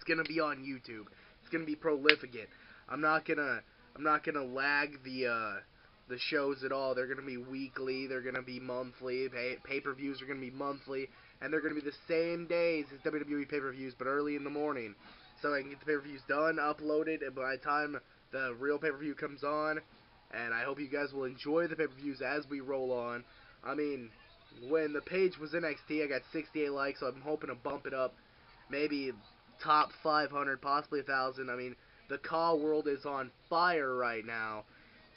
It's gonna be on YouTube. It's gonna be prolific. I'm not gonna lag the shows at all. They're gonna be weekly. They're gonna be monthly. Pay-per-views are gonna be monthly, and they're gonna be the same days as WWE pay-per-views, but early in the morning, so I can get the pay-per-views done, uploaded, and by the time the real pay-per-view comes on, and I hope you guys will enjoy the pay-per-views as we roll on. I mean, when the page was NXT, I got 68 likes, so I'm hoping to bump it up, maybe top 500, possibly 1,000. I mean, the CAW world is on fire right now,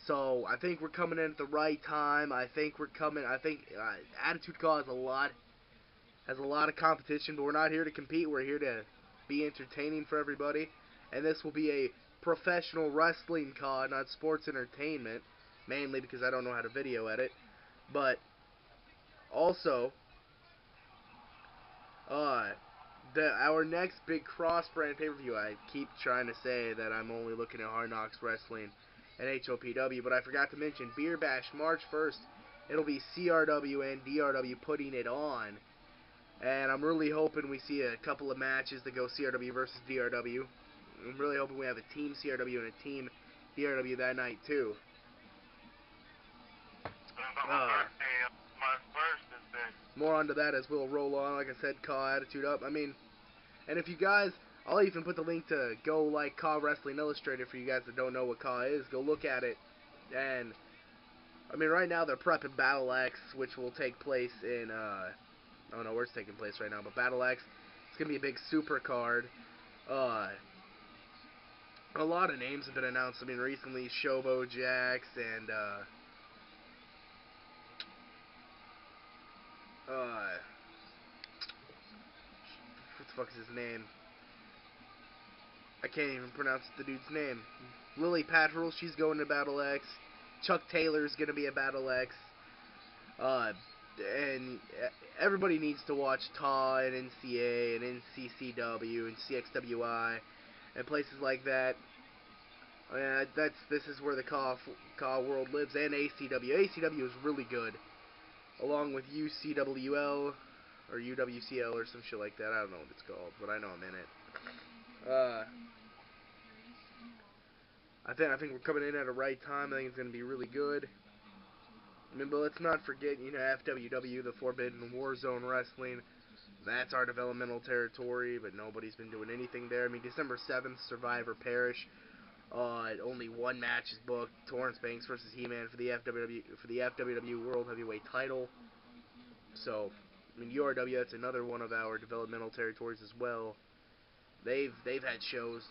so I think we're coming in at the right time. I think Attitude CAW has a lot of competition, but we're not here to compete. We're here to be entertaining for everybody, and this will be a professional wrestling CAW, not sports entertainment, mainly because I don't know how to video edit, but also, our next big cross-brand pay-per-view, I keep trying to say that I'm only looking at Hard Knocks Wrestling and HOPW, but I forgot to mention Beer Bash, March 1st, it'll be CRW and DRW putting it on, and I'm really hoping we see a couple of matches that go CRW versus DRW. I'm really hoping we have a team CRW and a team DRW that night, too. More onto that as we'll roll on. Like I said, CAW Attitude up. I mean, and if you guys, I'll even put the link to go like CAW Wrestling Illustrated for you guys that don't know what CAW is. Go look at it. And, I mean, right now they're prepping Battle X, which will take place in, I don't know where it's taking place right now, but Battle X, it's going to be a big super card. A lot of names have been announced. I mean, recently, Shobo Jax and, what the fuck is his name? I can't even pronounce the dude's name. Lily Patrol, she's going to Battle X. Chuck Taylor's going to be at Battle X. And everybody needs to watch TAW and NCA and NCCW and CXWI and places like that. This is where the CAW world lives, and ACW. ACW is really good, along with UCWL or UWCL or some shit like that. I don't know what it's called, but I know I'm in it. I think we're coming in at a right time. I think it's gonna be really good. I mean, but let's not forget, you know, FWW, the Forbidden Warzone Wrestling. That's our developmental territory, but nobody's been doing anything there. I mean, December 7th, Survivor Parish. Only one match is booked. Torrance Banks versus He-Man for the FWW World Heavyweight Title. So, I mean, URW, that's another one of our developmental territories as well. They've had shows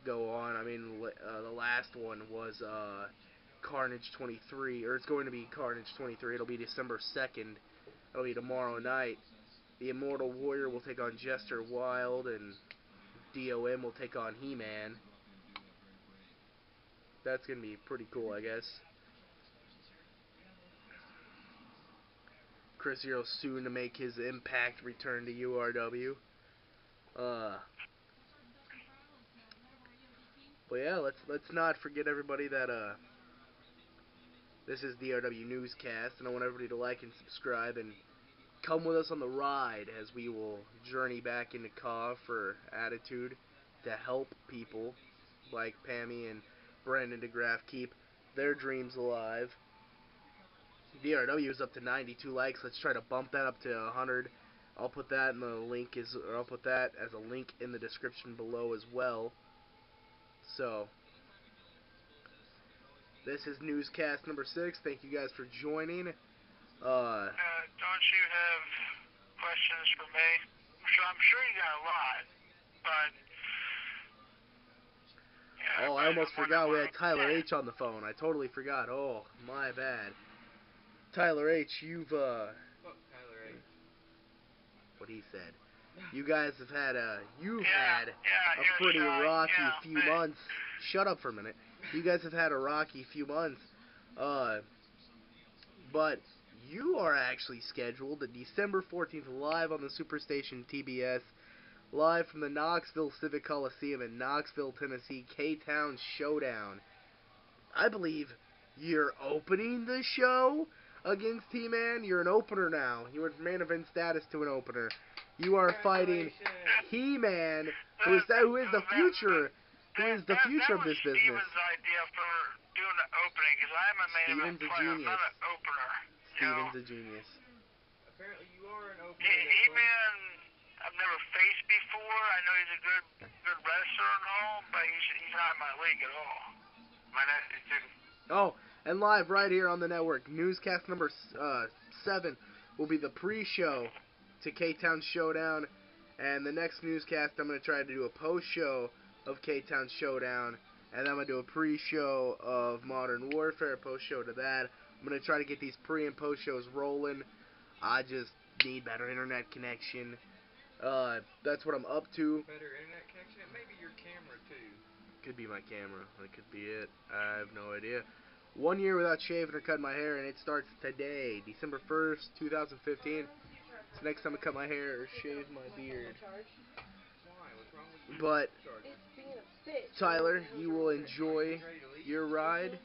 go on. I mean, the last one was Carnage 23, or it's going to be Carnage 23. It'll be December 2nd. It'll be tomorrow night. The Immortal Warrior will take on Jester Wild, and DOM will take on He-Man. That's going to be pretty cool, I guess. Chris Hero soon to make his Impact return to URW. But yeah, let's not forget, everybody, that this is DRW Newscast, and I want everybody to like and subscribe and come with us on the ride as we will journey back into CAW for Attitude to help people like Pammy and Brandon DeGraff keep their dreams alive. DRW is up to 92 likes. Let's try to bump that up to 100. I'll put that in the link I'll put that as a link in the description below as well. So, this is Newscast number 6. Thank you guys for joining. Don't you have questions for me? I'm sure you got a lot, but... Yeah, oh, I almost forgot we had Tyler H on the phone. I totally forgot. Oh, my bad. Tyler H, you've, Fuck Tyler H. what he said. You guys have had a pretty shy. rocky few months. Shut up for a minute. You guys have had a rocky few months. But you are actually scheduled at December 14th live on the Superstation TBS, live from the Knoxville Civic Coliseum in Knoxville, Tennessee, K-Town Showdown. I believe you're opening the show against He-Man. You're an opener now. You went from main event status to an opener. You are fighting He-Man, who is the future. Who is the future of this That was business? Steven's idea for doing the opening, because I'm a main event Steven's a player. I'm genius. not an opener. Steven's a genius. Apparently you are an opener. He-Man, I've never faced before. I know he's a good wrestler and all, but he's not in my league at all. My nephew too. Oh, and live right here on the network, newscast number 7 will be the pre-show to K-Town Showdown, and the next newscast I'm going to try to do a post-show of K-Town Showdown, and then I'm going to do a pre-show of Modern Warfare, post-show to that. I'm going to try to get these pre- and post-shows rolling. I just need better internet connection. That's what I'm up to. Better internet connection? It may be your camera too. Could be my camera. That could be it. I have no idea. 1 year without shaving or cutting my hair, and it starts today, December 1st, 2015. It's the next time I cut my hair or shave my beard. Why? What's wrong with you? But, Tyler, you will enjoy your ride.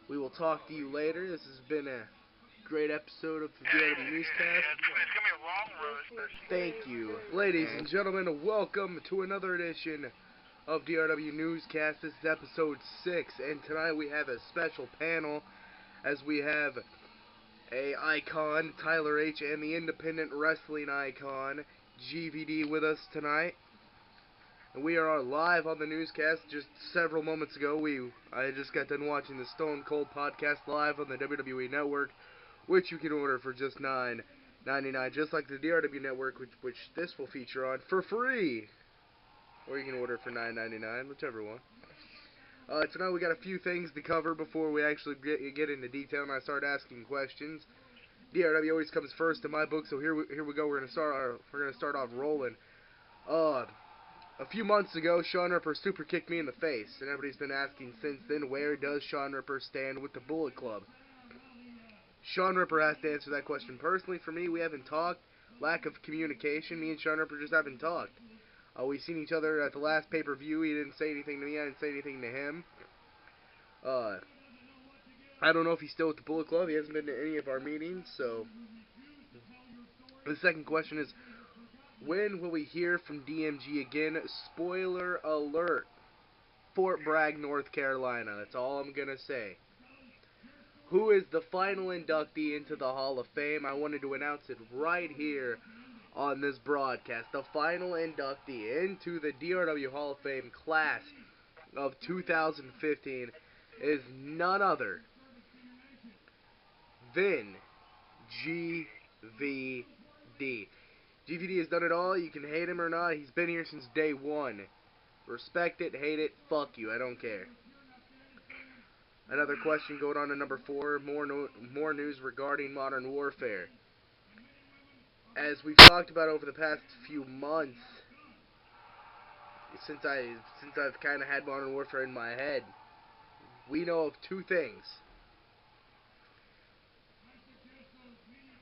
We will talk to you later. This has been a great episode of the DRW Newscast. It's going to be a long road, especially. Thank you. Ladies and gentlemen, welcome to another edition of DRW Newscast. This is episode 6, and tonight we have a special panel as we have a icon, Tyler H., and the independent wrestling icon, GVD, with us tonight. And we are live on the newscast. Just several moments ago, I just got done watching the Stone Cold podcast live on the WWE Network, which you can order for just $9.99, just like the DRW Network, which this will feature on for free. Or you can order for $9.99, whichever one. Tonight we got a few things to cover before we actually get into detail and I start asking questions. DRW always comes first in my book, so here we go. We're gonna start off rolling. A few months ago, Sean Ripper super kicked me in the face, and everybody's been asking since then, where does Sean Ripper stand with the Bullet Club? Sean Ripper has to answer that question personally. For me, we haven't talked. Lack of communication. Me and Sean Ripper just haven't talked. We've seen each other at the last pay-per-view. He didn't say anything to me. I didn't say anything to him. I don't know if he's still with the Bullet Club. He hasn't been to any of our meetings, so... The second question is, when will we hear from DMG again? Spoiler alert. Fort Bragg, North Carolina. That's all I'm going to say. Who is the final inductee into the Hall of Fame? I wanted to announce it right here on this broadcast. The final inductee into the DRW Hall of Fame class of 2015 is none other than GVD. GVD has done it all. You can hate him or not. He's been here since day one. Respect it, hate it, fuck you. I don't care. Another question going on to number 4. More news regarding Modern Warfare. As we've talked about over the past few months, since I've kind of had Modern Warfare in my head, we know of two things.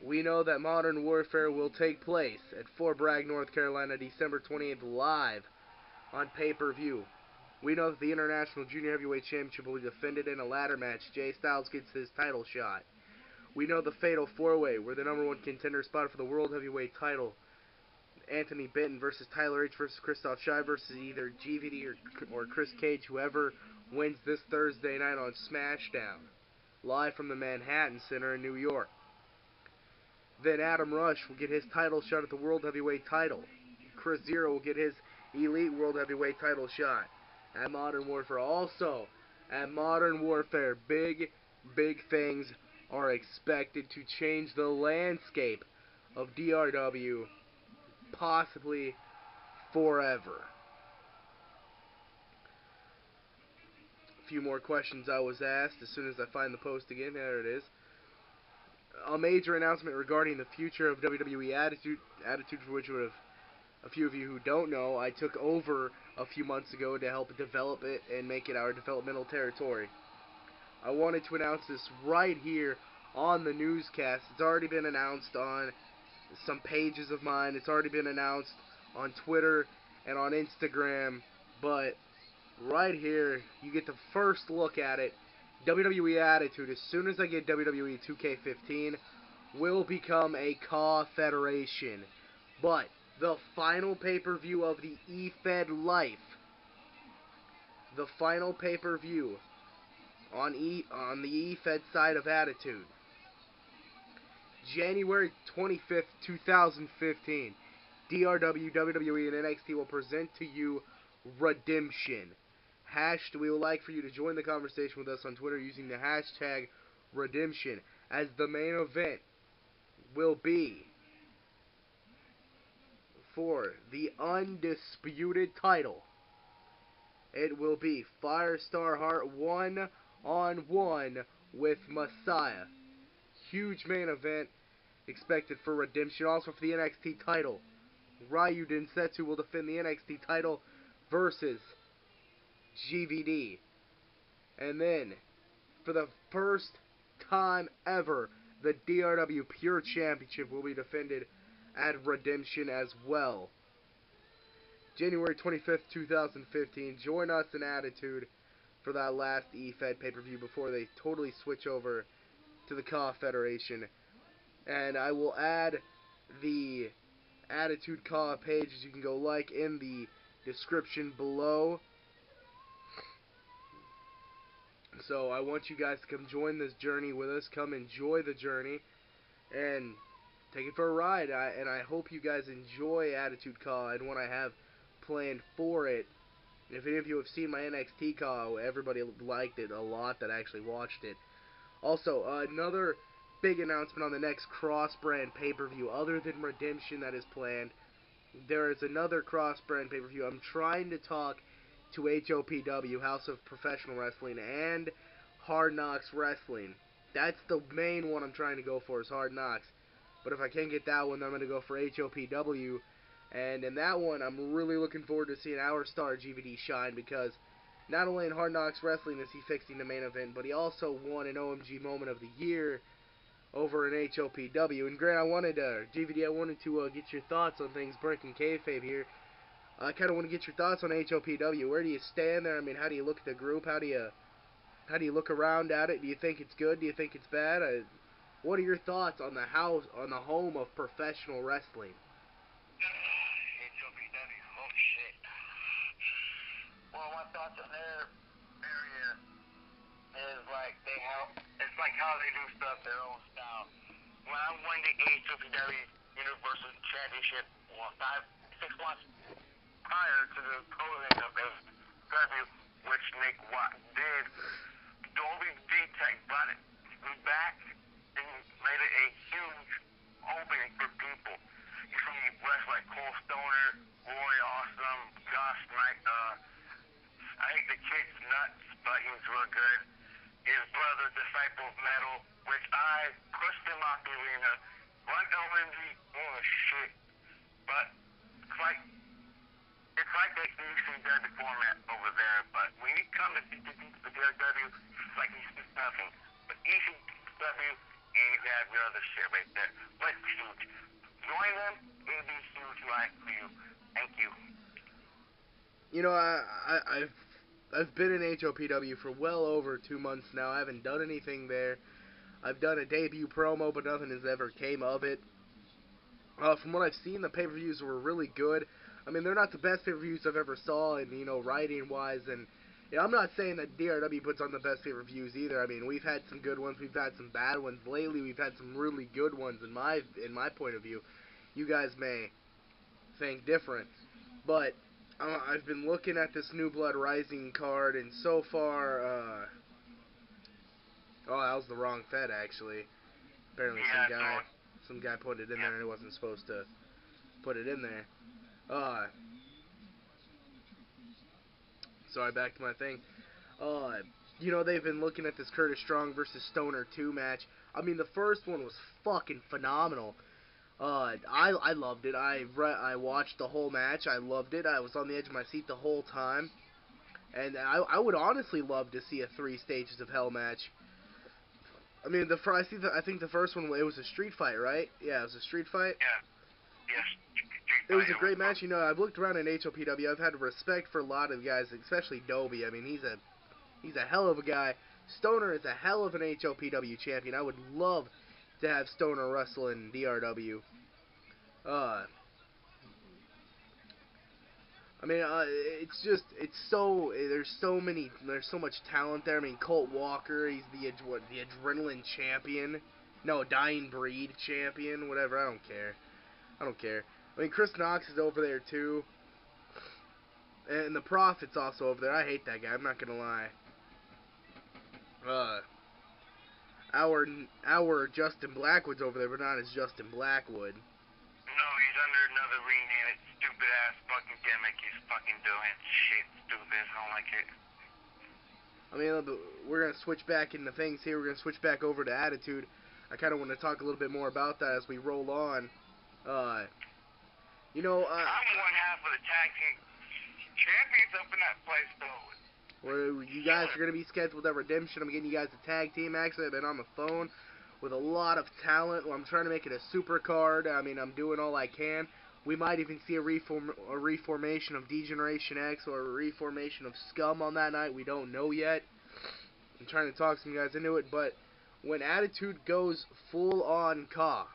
We know that Modern Warfare will take place at Fort Bragg, North Carolina, December 28th, live on pay-per-view. We know that the International Junior Heavyweight Championship will be defended in a ladder match. Jay Styles gets his title shot. We know the Fatal 4-Way, where the number 1 contender spot for the World Heavyweight title, Anthony Benton versus Tyler H versus Christoph Schei versus either GVD or Chris Cage, whoever wins this Thursday night on SmackDown, live from the Manhattan Center in New York. Then Adam Rush will get his title shot at the World Heavyweight title. Chris Zero will get his Elite World Heavyweight title shot at Modern Warfare. Also, at Modern Warfare, big things are expected to change the landscape of DRW, possibly forever. A few more questions I was asked as soon as I find the post again. There it is. A major announcement regarding the future of WWE Attitude for which would have a few of you who don't know, I took over a few months ago to help develop it and make it our developmental territory. I wanted to announce this right here on the newscast. It's already been announced on some pages of mine. It's already been announced on Twitter and on Instagram. But right here, you get the first look at it. WWE Attitude, as soon as I get WWE 2K15, will become a confederation. But the final pay-per-view of the E-Fed life, the final pay-per-view on the E-Fed side of Attitude, January 25th, 2015, DRW, WWE, and NXT will present to you Redemption. We would like for you to join the conversation with us on Twitter using the hashtag Redemption, as the main event will be for the undisputed title. It will be Firestar Hart 1-on-1 with Messiah. Huge main event expected for Redemption. Also for the NXT title, Ryu Densetsu will defend the NXT title versus GVD. And then, for the first time ever, the DRW Pure Championship will be defended at Redemption as well. January 25th, 2015. Join us in Attitude for that last E-Fed pay-per-view before they totally switch over to the CAW Federation. And I will add the Attitude CAW pages you can go like in the description below. So I want you guys to come join this journey with us. Come enjoy the journey and take it for a ride. And I hope you guys enjoy Attitude CAW and what I have planned for it. If any of you have seen my NXT CAW, everybody liked it a lot that actually watched it. Also, another big announcement on the next cross-brand pay-per-view other than Redemption that is planned. There is another cross-brand pay-per-view. I'm trying to talk to HOPW, House of Professional Wrestling, and Hard Knocks Wrestling. That's the main one I'm trying to go for, is Hard Knocks. But if I can't get that one, then I'm going to go for HOPW. And in that one, I'm really looking forward to seeing our star GVD shine, because not only in Hard Knocks Wrestling is he fixing the main event, but he also won an OMG Moment of the Year over in HOPW. And Grant, GVD, I wanted to get your thoughts on things breaking kayfabe here. I kind of want to get your thoughts on HOPW. Where do you stand there? I mean, how do you look at the group? How do you look around at it? Do you think it's good? Do you think it's bad? What are your thoughts on the home of professional wrestling? HOPW, oh shit. Well, my thoughts on their area is like it's like how they do stuff their own style. When I won the HOPW Universal Championship 6 months prior to the closing of AEW, which Nick Watt did, Dolby D-Tech brought it back and made it a huge opening for people. You see wrestlers like Cole Stoner, Roy Awesome, Josh Knight, I think the kid's nuts, but he's real good. His brother, Disciple of Metal, which I pushed him off the arena. Run OMG, oh shit. But it's like the ECW format over there, but when you come to the DRW, it's like you see nothing. But ECW, and you have your other shit right there. But it's huge. Join them, it'll be huge life for you. Thank you. You know, I've been in HOPW for well over 2 months now. I haven't done anything there. I've done a debut promo, but nothing has ever came of it. From what I've seen, the pay-per-views were really good. I mean, they're not the best pay-per-views I've ever saw, and writing-wise, and I'm not saying that DRW puts on the best pay-per-views either. I mean, we've had some good ones, we've had some bad ones. Lately, we've had some really good ones in my point of view. You guys may think different, but I've been looking at this New Blood Rising card, and so far, oh, that was the wrong Fed, actually. Apparently some guy put it in there and he wasn't supposed to put it in there. Sorry, back to my thing. They've been looking at this Curtis Strong versus Stoner 2 match. I mean, the first one was fucking phenomenal. I loved it. I watched the whole match. I loved it. I was on the edge of my seat the whole time. And I would honestly love to see a 3 Stages of Hell match. I mean, I think the first one, it was a street fight, right? Yeah, it was a street fight. Yeah. Yes. It was a great match. I've looked around in HOPW. I've had respect for a lot of guys, especially Dobie. I mean, he's a hell of a guy. Stoner is a hell of an HOPW champion. I would love to have Stoner wrestle in DRW. I mean, there's so much talent there. I mean, Colt Walker, he's the adrenaline champion, no, dying breed champion, whatever. I don't care. I mean, Chris Knox is over there too, and the Prophet's also over there. I hate that guy. I'm not gonna lie. Our Justin Blackwood's over there, but not as Justin Blackwood. No, he's under another rename. It's stupid ass fucking gimmick. He's fucking doing shit stupid. I don't like it. I mean, we're gonna switch back into things here. We're gonna switch back over to Attitude. I kind of want to talk a little bit more about that as we roll on. You know, I'm one half of the tag team champions up in that place, though. where you guys are gonna be scheduled at Redemption. I'm getting you guys a tag team. Actually, I've been on the phone with a lot of talent. I'm trying to make it a super card. I mean, I'm doing all I can. We might even see a reformation of D-Generation X or a reformation of Scum on that night. We don't know yet. I'm trying to talk some guys into it, but when Attitude goes full on Ka,